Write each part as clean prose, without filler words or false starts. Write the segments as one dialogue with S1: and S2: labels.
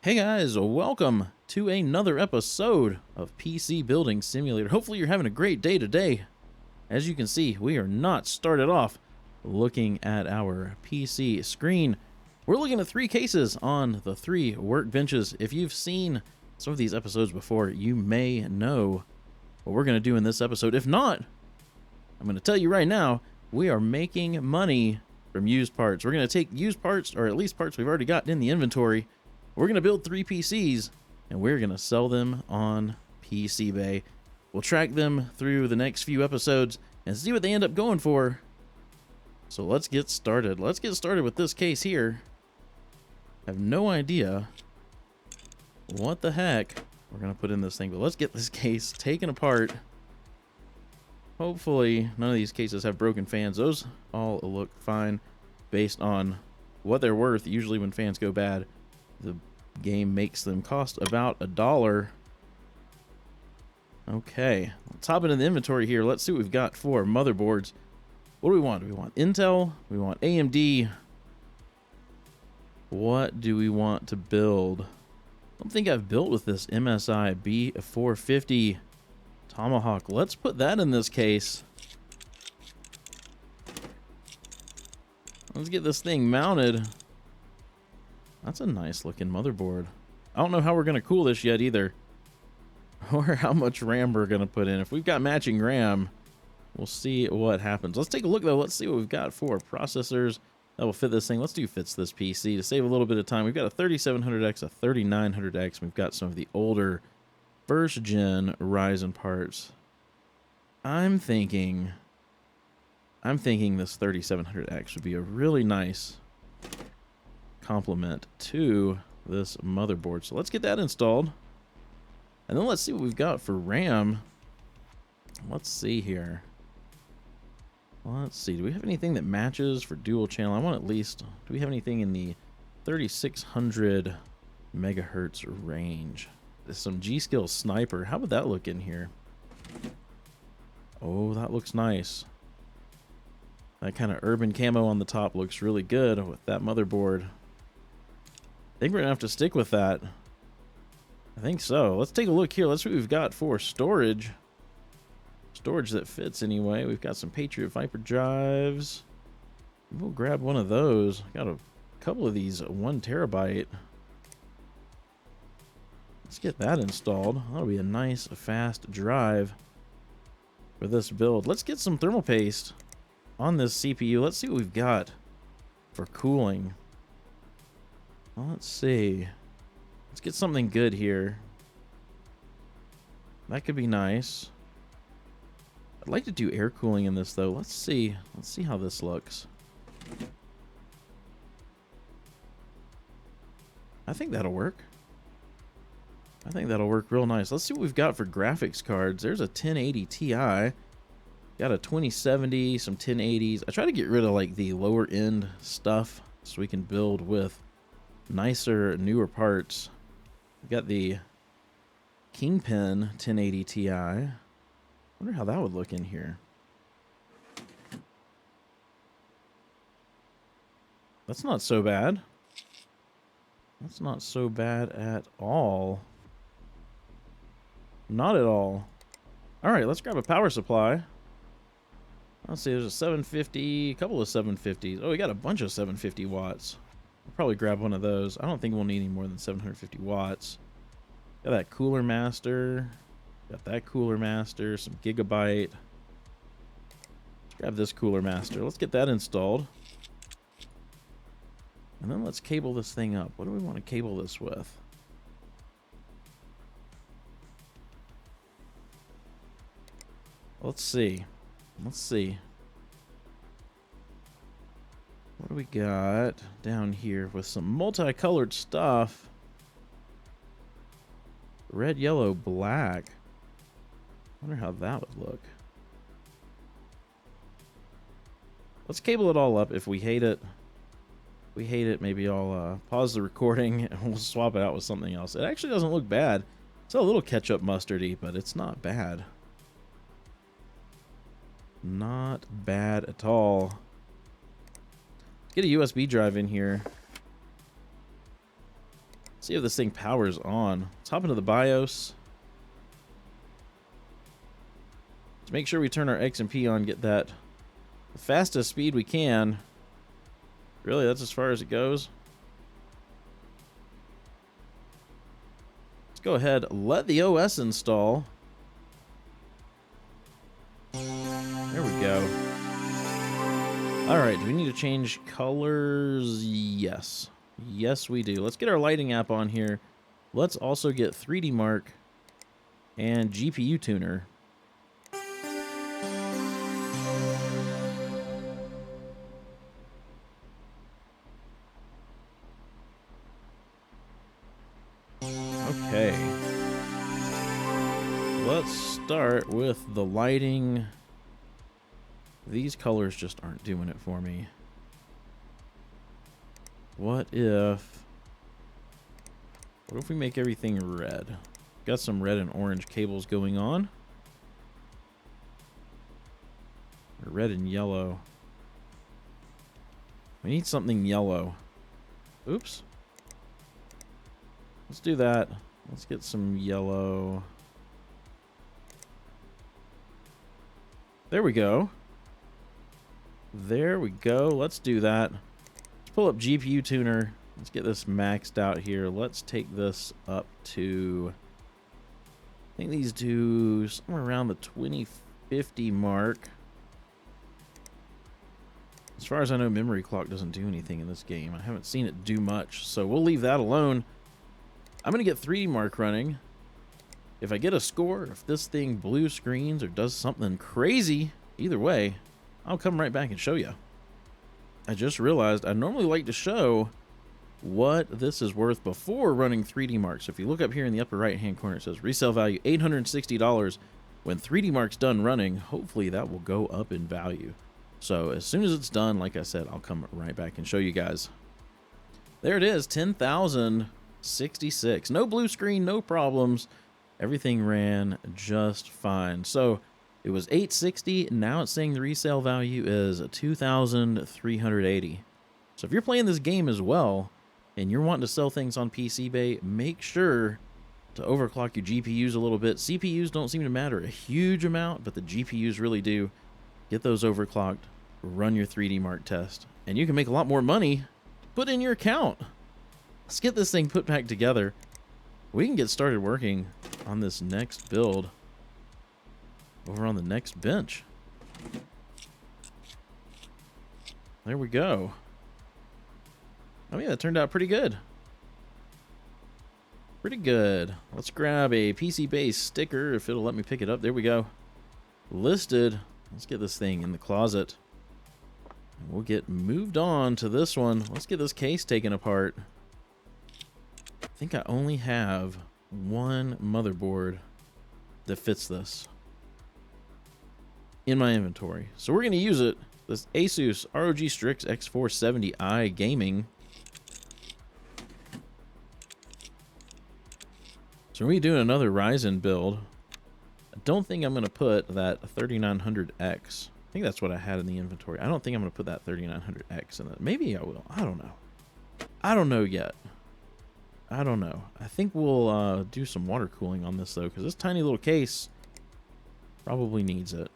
S1: Hey guys, welcome to another episode of PC Building Simulator. Hopefully you're having a great day today. As you can see, we are not started off looking at our PC screen. We're looking at three cases on the three workbenches. If you've seen some of these episodes before, you may know what we're going to do in this episode. If not, I'm going to tell you right now, we are making money from used parts. We're going to take used parts, or at least parts we've already got in the inventory. We're going to build three PCs, and we're going to sell them on PC Bay. We'll track them through the next few episodes and see what they end up going for. So let's get started. Let's get started with this case here. I have no idea what the heck we're going to put in this thing, but let's get this case taken apart. Hopefully none of these cases have broken fans. Those all look fine based on what they're worth. Usually when fans go bad, the game makes them cost about $1. Okay, let's hop into the inventory here. Let's see what we've got for motherboards. What do we want? Do we want Intel? We want AMD? What do we want to build? I don't think I've built with this MSI B450 Tomahawk. Let's put that in this case. Let's get this thing mounted. That's a nice looking motherboard. I don't know how we're going to cool this yet either, or how much RAM we're going to put in. If we've got matching RAM, we'll see what happens. Let's take a look though. Let's see what we've got for processors that will fit this thing. Let's do fits this PC to save a little bit of time. We've got a 3700X, a 3900X. We've got some of the older first gen Ryzen parts. I'm thinking this 3700X would be a really nice complement to this motherboard. So let's get that installed, and then let's see what we've got for RAM. Let's see here. Let's see, do we have anything that matches for dual channel? I want at least, do we have anything in the 3600 megahertz range? There's some G-Skill sniper. How would that look in here? Oh, that looks nice. That kind of urban camo on the top looks really good with that motherboard. I think we're gonna have to stick with that. I think so. Let's take a look here. Let's see what we've got for storage. Storage that fits anyway. We've got some Patriot Viper drives. We'll grab one of those. Got a couple of these 1 terabyte. Let's get that installed. That'll be a nice fast drive for this build. Let's get some thermal paste on this CPU. Let's see what we've got for cooling. Let's see. Let's get something good here. That could be nice. I'd like to do air cooling in this though. Let's see. Let's see how this looks. I think that'll work. I think that'll work real nice. Let's see what we've got for graphics cards. There's a 1080 Ti. Got a 2070, some 1080s. I try to get rid of like the lower end stuff so we can build with nicer, newer parts. We've got the Kingpin 1080 Ti. Wonder how that would look in here. That's not so bad. That's not so bad at all. Not at all. All right, let's grab a power supply. Let's see, there's a 750, a couple of 750s. Oh, we got a bunch of 750 watts. We'll probably grab one of those. I don't think we'll need any more than 750 watts. Got that cooler master. Got that cooler master. Some gigabyte. Let's grab this cooler master. Let's get that installed. And then let's cable this thing up. What do we want to cable this with? Let's see. Let's see. What do we got down here with some multicolored stuff? Red, yellow, black. Wonder how that would look. Let's cable it all up. If we hate it, maybe I'll pause the recording and we'll swap it out with something else. It actually doesn't look bad. It's a little ketchup mustardy, but it's not bad. Not bad at all. Get a USB drive in here. See if this thing powers on. Let's hop into the BIOS. Let's make sure we turn our X and P on, get that the fastest speed we can. Really, that's as far as it goes. Let's go ahead, let the OS install. There we go. Alright, do we need to change colors? Yes. Yes, we do. Let's get our lighting app on here. Let's also get 3D Mark and GPU Tuner. Okay. Let's start with the lighting. These colors just aren't doing it for me. What if we make everything red? Got some red and orange cables going on. Or red and yellow. We need something yellow. Oops. Let's do that. Let's get some yellow. There we go. There we go. Let's do that. Let's pull up GPU Tuner. Let's get this maxed out here. Let's take this up to, I think these do somewhere around the 2050 mark. As far as I know, memory clock doesn't do anything in this game. I haven't seen it do much, so we'll leave that alone. I'm going to get 3D Mark running. If I get a score, if this thing blue screens or does something crazy, either way, I'll come right back and show you. I just realized I normally like to show what this is worth before running 3D Mark. So if you look up here in the upper right hand corner, it says resale value $860. When 3D Mark's done running, hopefully that will go up in value. So as soon as it's done, like I said, I'll come right back and show you guys. There it is, 10,066. No blue screen, no problems. Everything ran just fine. So it was $860. Now it's saying the resale value is $2,380. So if you're playing this game as well and you're wanting to sell things on PC Bay, make sure to overclock your GPUs a little bit. CPUs don't seem to matter a huge amount, but the GPUs really do. Get those overclocked, run your 3D Mark test, and you can make a lot more money to put in your account. Let's get this thing put back together. We can get started working on this next build over on the next bench. There we go. Oh yeah, that turned out pretty good. Pretty good. Let's grab a PC base sticker if it'll let me pick it up. There we go. Listed. Let's get this thing in the closet. And we'll get moved on to this one. Let's get this case taken apart. I think I only have one motherboard that fits this in my inventory. So we're going to use it. This Asus ROG Strix X470i Gaming. So we're doing another Ryzen build. I don't think I'm going to put that 3900X. I think that's what I had in the inventory. I don't think I'm going to put that 3900X in it. Maybe I will. I don't know. I don't know yet. I don't know. I think we'll do some water cooling on this, though, because this tiny little case probably needs it.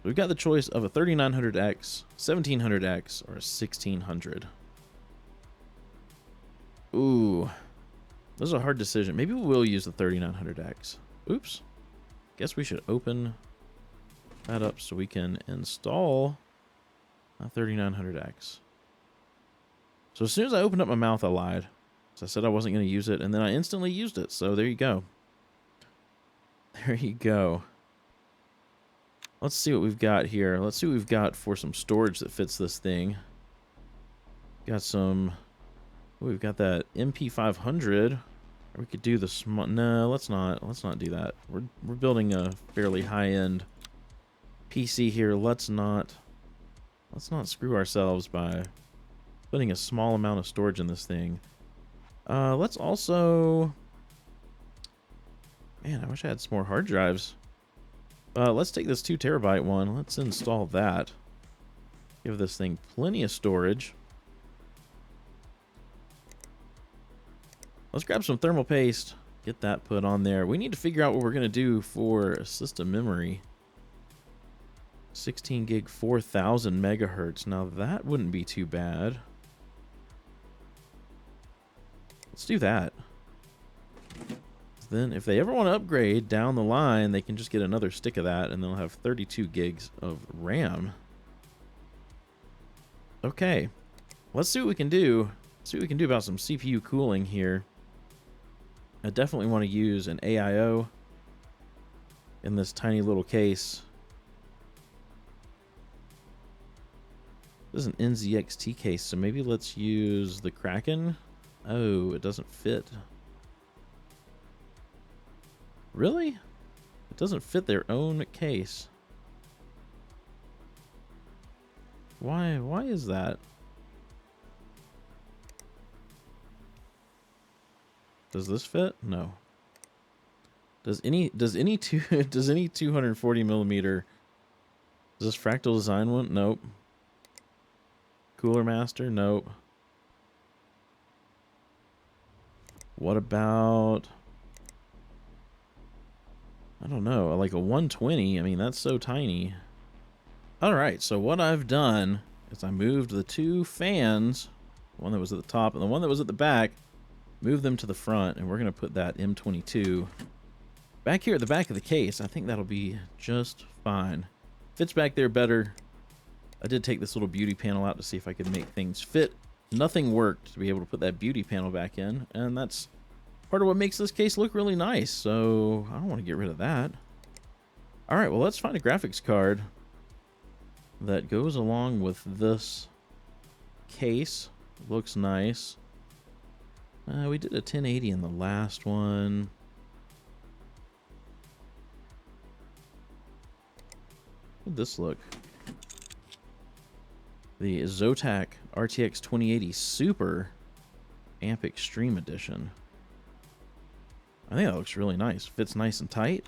S1: We've got the choice of a 3900X, 1700X, or a 1600. Ooh. This is a hard decision. Maybe we will use the 3900X. Oops. Guess we should open that up so we can install a 3900X. So as soon as I opened up my mouth, I lied. So I said I wasn't going to use it, and then I instantly used it. So there you go. There you go. Let's see what we've got here. Let's see what we've got for some storage that fits this thing. Got some... Oh, we've got that MP500. We could do the small... No, let's not. Let's not do that. We're building a fairly high-end PC here. Let's not screw ourselves by putting a small amount of storage in this thing. Let's also... Man, I wish I had some more hard drives. Let's take this 2 terabyte one. Let's install that. Give this thing plenty of storage. Let's grab some thermal paste. Get that put on there. We need to figure out what we're going to do for system memory. 16 gig, 4000 megahertz. Now that wouldn't be too bad. Let's do that. Then if they ever want to upgrade down the line, they can just get another stick of that and they'll have 32 gigs of RAM. Okay. Let's see what we can do. See what we can do about some CPU cooling here. I definitely want to use an AIO in this tiny little case. This is an NZXT case, so maybe let's use the Kraken. Oh, it doesn't fit. Really? It doesn't fit their own case. Why is that? Does this fit? No. Does any 240 millimeter, does this Fractal Design one? Nope. Cooler Master? Nope. What about, I don't know, like a 120? I mean, that's so tiny. All right, so what I've done is I moved the two fans, the one that was at the top and the one that was at the back, move them to the front, and we're going to put that M22 back here at the back of the case. I think that'll be just fine. Fits back there better. I did take this little beauty panel out to see if I could make things fit. Nothing worked to be able to put that beauty panel back in, and that's part of what makes this case look really nice, so I don't want to get rid of that. All right, well, let's find a graphics card that goes along with this case. Looks nice. We did a 1080 in the last one. How'd this look? The Zotac RTX 2080 Super Amp Extreme Edition. I think that looks really nice. Fits nice and tight.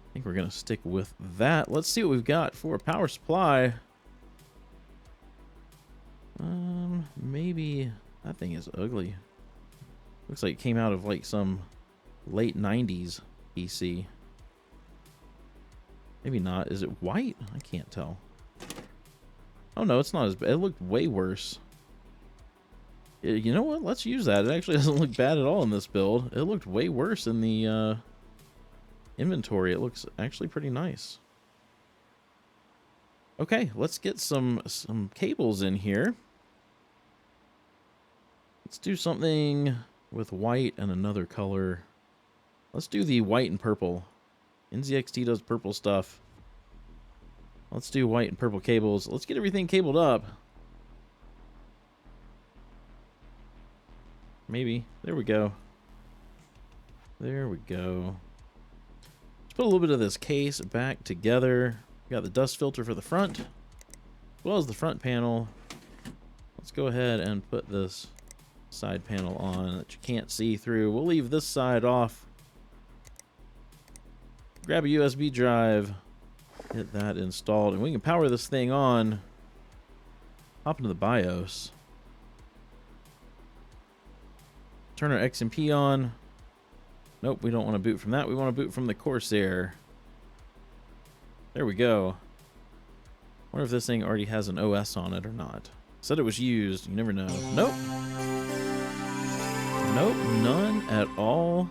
S1: I think we're going to stick with that. Let's see what we've got for a power supply. Maybe that thing is ugly. Looks like it came out of like some late 90s PC. Maybe not. Is it white? I can't tell. Oh no, it's not as bad. It looked way worse. You know what? Let's use that. It actually doesn't look bad at all in this build. It looked way worse in the inventory. It looks actually pretty nice. Okay, let's get some cables in here. Let's do something with white and another color. Let's do the white and purple. NZXT does purple stuff. Let's do white and purple cables. Let's get everything cabled up. Maybe. There we go. There we go. Let's put a little bit of this case back together. We got the dust filter for the front, as well as the front panel. Let's go ahead and put this side panel on that you can't see through. We'll leave this side off. Grab a USB drive. Get that installed, and we can power this thing on. Hop into the BIOS. Turn our XMP on. Nope, we don't want to boot from that. We want to boot from the Corsair. There we go. Wonder if this thing already has an OS on it or not. Said it was used. You never know. Nope. Nope, none at all.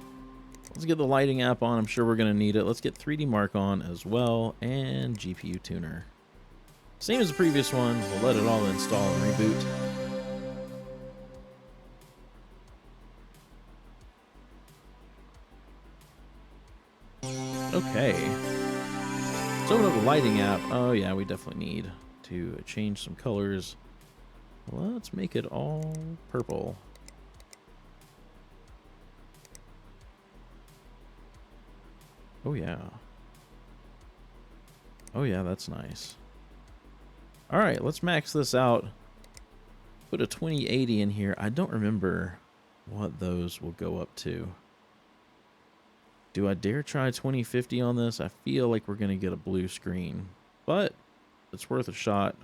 S1: Let's get the lighting app on. I'm sure we're going to need it. Let's get 3D Mark on as well, and GPU tuner. Same as the previous one. We'll let it all install and reboot. Okay. Let's open up the lighting app. Oh yeah, we definitely need to change some colors. Let's make it all purple. Oh yeah. Oh yeah, that's nice. All right, let's max this out. Put a 2080 in here. I don't remember what those will go up to. Do I dare try 2050 on this? I feel like we're going to get a blue screen, but it's worth a shot.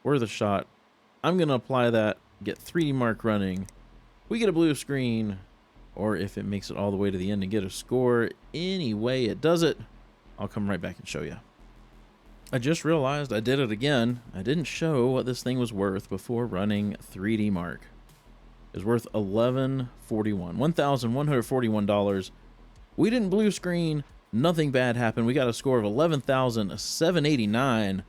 S1: Worth a shot. I'm going to apply that, get 3D Mark running, we get a blue screen, or if it makes it all the way to the end and get a score. Any way it does it, I'll come right back and show you. I just realized I did it again. I didn't show what this thing was worth before running 3D Mark. It was worth $1,141. We didn't blue screen. Nothing bad happened. We got a score of 11,789,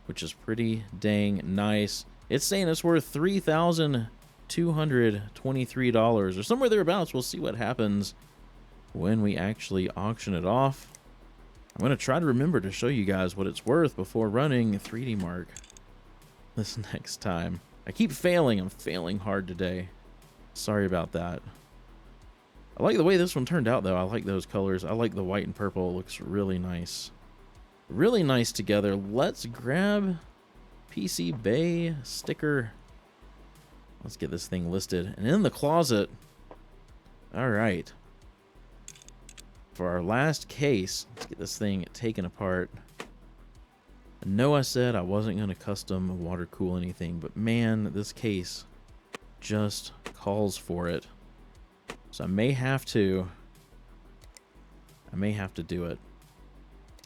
S1: which is pretty dang nice. It's saying it's worth $3,223 or somewhere thereabouts. We'll see what happens when we actually auction it off. I'm going to try to remember to show you guys what it's worth before running 3D Mark this next time. I keep failing. I'm failing hard today. Sorry about that. I like the way this one turned out, though. I like those colors. I like the white and purple. It looks really nice. Really nice together. Let's grab PC Bay sticker. Let's get this thing listed. And in the closet. All right. For our last case, let's get this thing taken apart. I know I said I wasn't going to custom water cool anything, but man, this case just calls for it. So I may have to do it.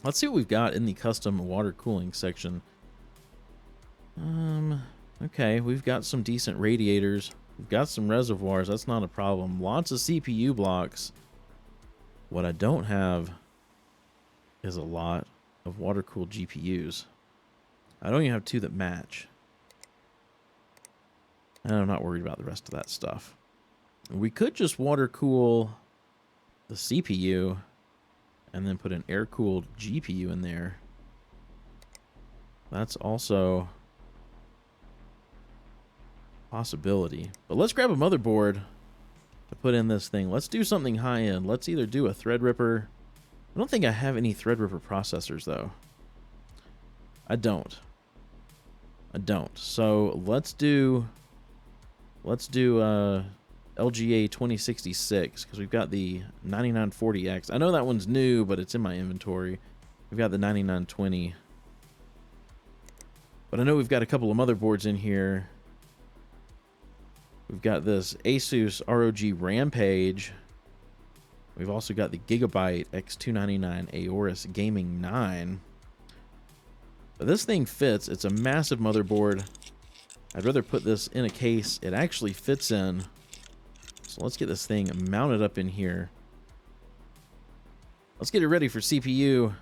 S1: Let's see what we've got in the custom water cooling section. Okay, we've got some decent radiators. We've got some reservoirs. That's not a problem. Lots of CPU blocks. What I don't have is a lot of water-cooled GPUs. I don't even have two that match. And I'm not worried about the rest of that stuff. We could just water-cool the CPU and then put an air-cooled GPU in there. That's also a possibility. But let's grab a motherboard to put in this thing. Let's do something high-end. Let's either do a Threadripper. I don't think I have any Threadripper processors, though. I don't. So let's do LGA 2066, because we've got the 9940X. I know that one's new, but it's in my inventory. We've got the 9920. But I know we've got a couple of motherboards in here. We've got this Asus ROG Rampage. We've also got the Gigabyte X299 Aorus Gaming 9. But this thing fits. It's a massive motherboard. I'd rather put this in a case it actually fits in. So let's get this thing mounted up in here. Let's get it ready for CPU.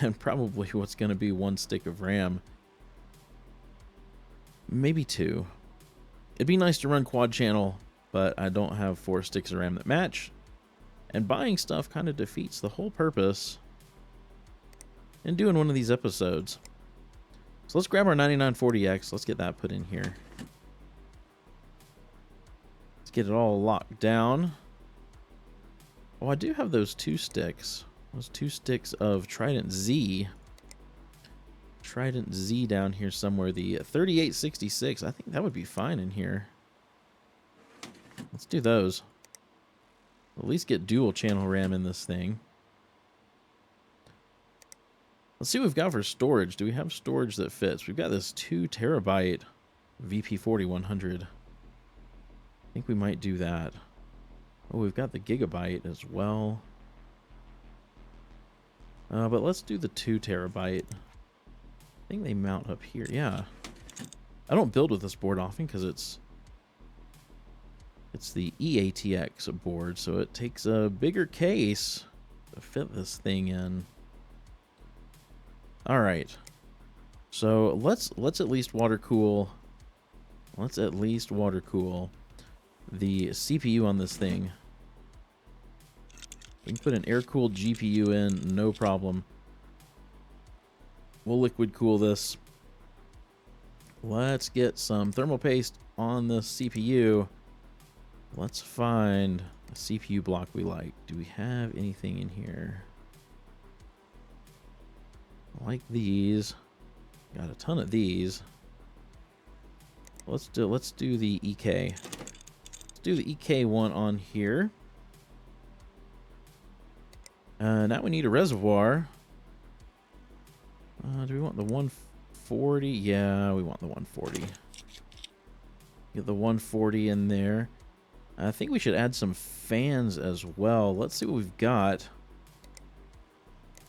S1: And probably what's going to be one stick of RAM. Maybe two. It'd be nice to run quad channel, but I don't have 4 sticks of RAM that match. And buying stuff kind of defeats the whole purpose in doing one of these episodes. So let's grab our 9940X. Let's get that put in here. Let's get it all locked down. Oh, I do have those 2 sticks. Those 2 sticks of Trident Z. Trident Z down here somewhere. The 3866. I think that would be fine in here. Let's do those. At least get dual channel RAM in this thing. Let's see what we've got for storage. Do we have storage that fits? We've got this 2 terabyte VP4100. I think we might do that. Oh, we've got the Gigabyte as well. But let's do the 2 terabyte. I think they mount up here. Yeah. I don't build with this board often because it's the EATX board, so it takes a bigger case to fit this thing in. All right. So let's at least water cool. Let's at least water cool the CPU on this thing. We can put an air-cooled GPU in, no problem. We'll liquid cool this. Let's get some thermal paste on the CPU. Let's find a CPU block we like. Do we have anything in here? I like these. Got a ton of these. Let's do the EK. Let's do the EK one on here. Now we need a reservoir. Do we want the 140? Yeah, we want the 140. Get the 140 in there. I think we should add some fans as well. Let's see what we've got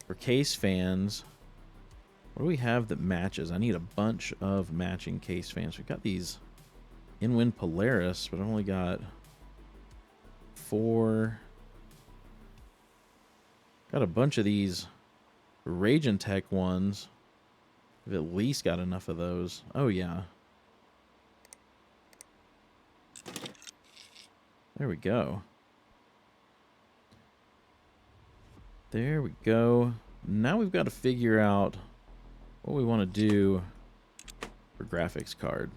S1: for case fans. What do we have that matches? I need a bunch of matching case fans. We've got these Inwind Polaris, but I've only got 4. Got a bunch of these Raging Tech ones. We've at least got enough of those. Oh, yeah. There we go. There we go. Now we've got to figure out what we want to do for graphics card.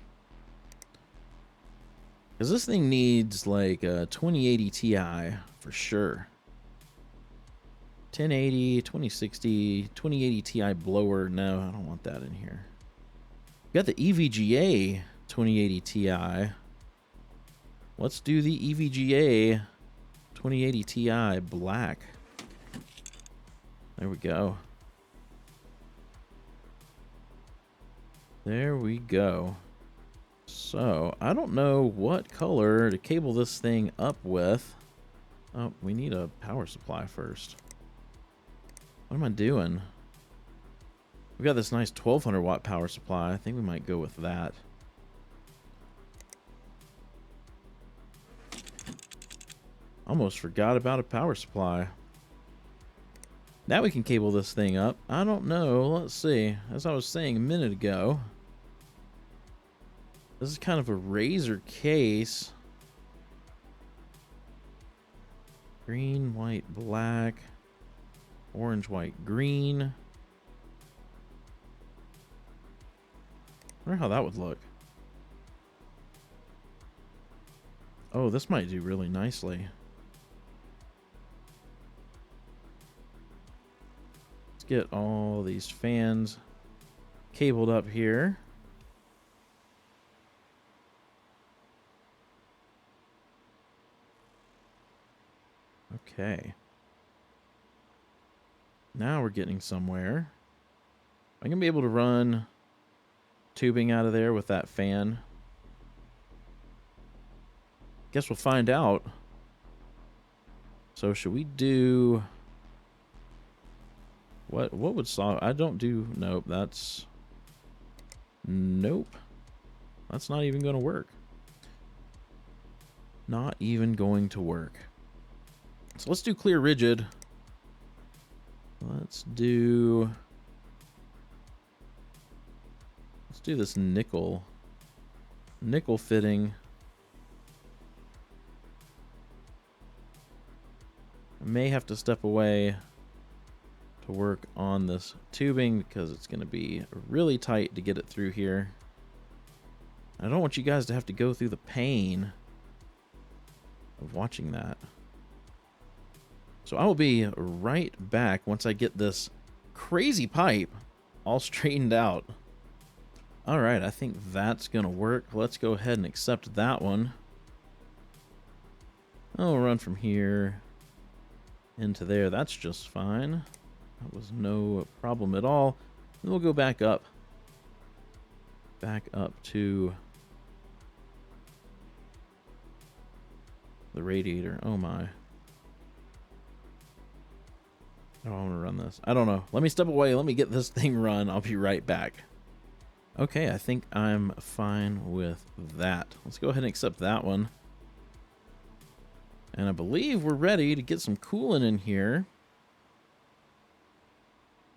S1: Because this thing needs like a 2080 Ti for sure. 1080, 2060, 2080 Ti blower. No, I don't want that in here. We got the EVGA 2080 Ti. Let's do the EVGA 2080 Ti black. There we go. There we go. So, I don't know what color to cable this thing up with. Oh, we need a power supply first. What am I doing? We got this nice 1200 watt power supply. I think we might go with that. Almost forgot about a power supply. Now we can cable this thing up. I don't know. Let's see. As I was saying a minute ago, this is kind of a razor case. Green, white, black. Orange, white, green. I wonder how that would look. Oh, this might do really nicely. Let's get all these fans cabled up here. Okay. Now we're getting somewhere. I'm going to be able to run tubing out of there with that fan. Guess we'll find out. So should we do... What would solve... I don't do... Nope, that's... Nope. That's not even going to work. Not even going to work. So let's do clear rigid. Let's do this nickel fitting. I may have to step away to work on this tubing because it's going to be really tight to get it through here. I don't want you guys to have to go through the pain of watching that. So I will be right back once I get this crazy pipe all straightened out. All right, I think that's going to work. Let's go ahead and accept that one. I'll run from here into there. That's just fine. That was no problem at all. Then we'll go back up. Back up to the radiator. Oh my. I don't want to run this. I don't know. Let me step away. Let me get this thing run. I'll be right back. Okay, I think I'm fine with that. Let's go ahead and accept that one. And I believe we're ready to get some coolant in here.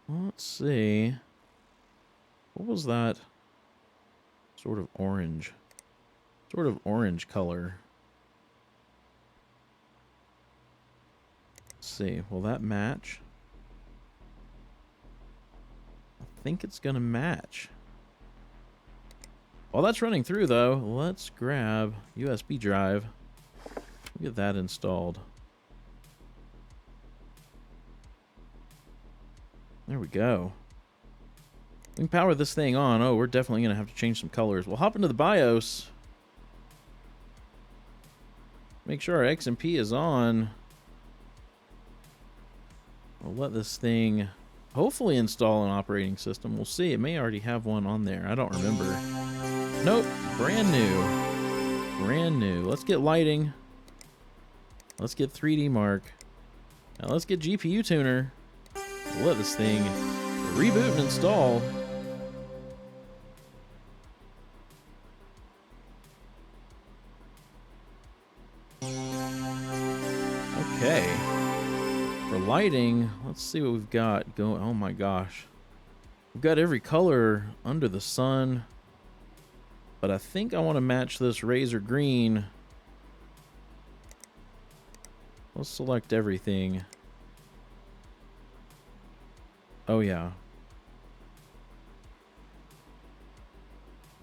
S1: Let's see. What was that? Sort of orange color. Let's see. Will that match? I think it's gonna match. While that's running through though, let's grab USB drive. Get that installed. There we go. We can power this thing on. Oh, we're definitely gonna have to change some colors. We'll hop into the BIOS. Make sure our XMP is on. We'll let this thing hopefully install an operating system. We'll see. It may already have one on there. I don't remember. Nope. Brand new. Brand new. Let's get lighting. Let's get 3D Mark. Now let's get GPU Tuner. Let this thing reboot and install. Okay. For lighting, let's see what we've got going. Oh my gosh. We've got every color under the sun. But I think I want to match this razor green. Let's select everything. Oh yeah.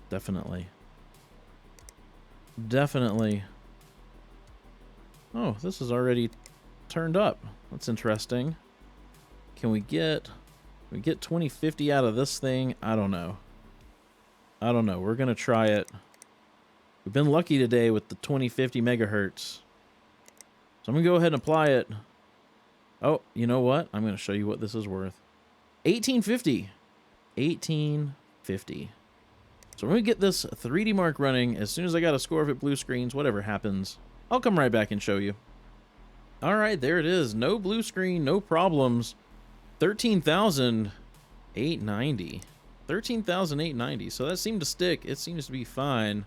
S1: Definitely. Definitely. Oh, this is already turned up. That's interesting. Can we get 2050 out of this thing? I don't know. I don't know. We're going to try it. We've been lucky today with the 2050 megahertz. So I'm going to go ahead and apply it. Oh, you know what? I'm going to show you what this is worth. 1850. 1850. So when we get this 3D Mark running, as soon as I got a score of it blue screens, whatever happens, I'll come right back and show you. All right, there it is. No blue screen, no problems. 13,890. 13,890. So that seemed to stick. It seems to be fine.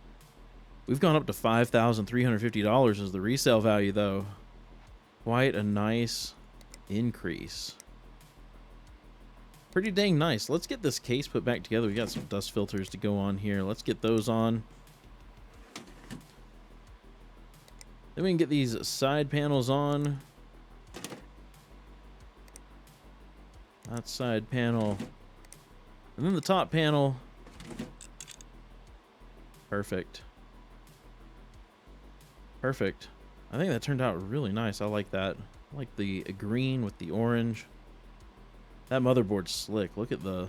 S1: We've gone up to $5,350 as the resale value, though. Quite a nice increase. Pretty dang nice. Let's get this case put back together. We got some dust filters to go on here. Let's get those on. Then we can get these side panels on. That side panel. And then the top panel. Perfect. Perfect. I think that turned out really nice. I like that. I like the green with the orange. That motherboard's slick. Look at the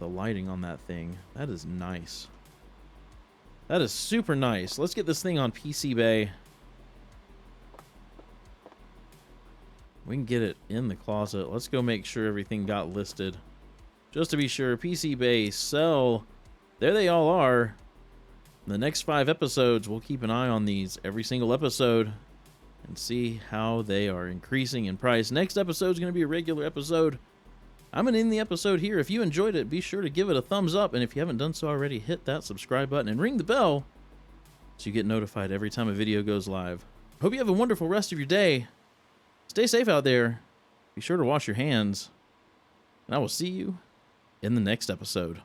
S1: lighting on that thing. That is nice. That is super nice. Let's get this thing on PC Bay. We can get it in the closet. Let's go make sure everything got listed. Just to be sure, PC Bay sell. There they all are. The next 5 episodes, we'll keep an eye on these every single episode and see how they are increasing in price. Next episode is going to be a regular episode. I'm going to end the episode here. If you enjoyed it, be sure to give it a thumbs up. And if you haven't done so already, hit that subscribe button and ring the bell so you get notified every time a video goes live. Hope you have a wonderful rest of your day. Stay safe out there. Be sure to wash your hands. And I will see you in the next episode.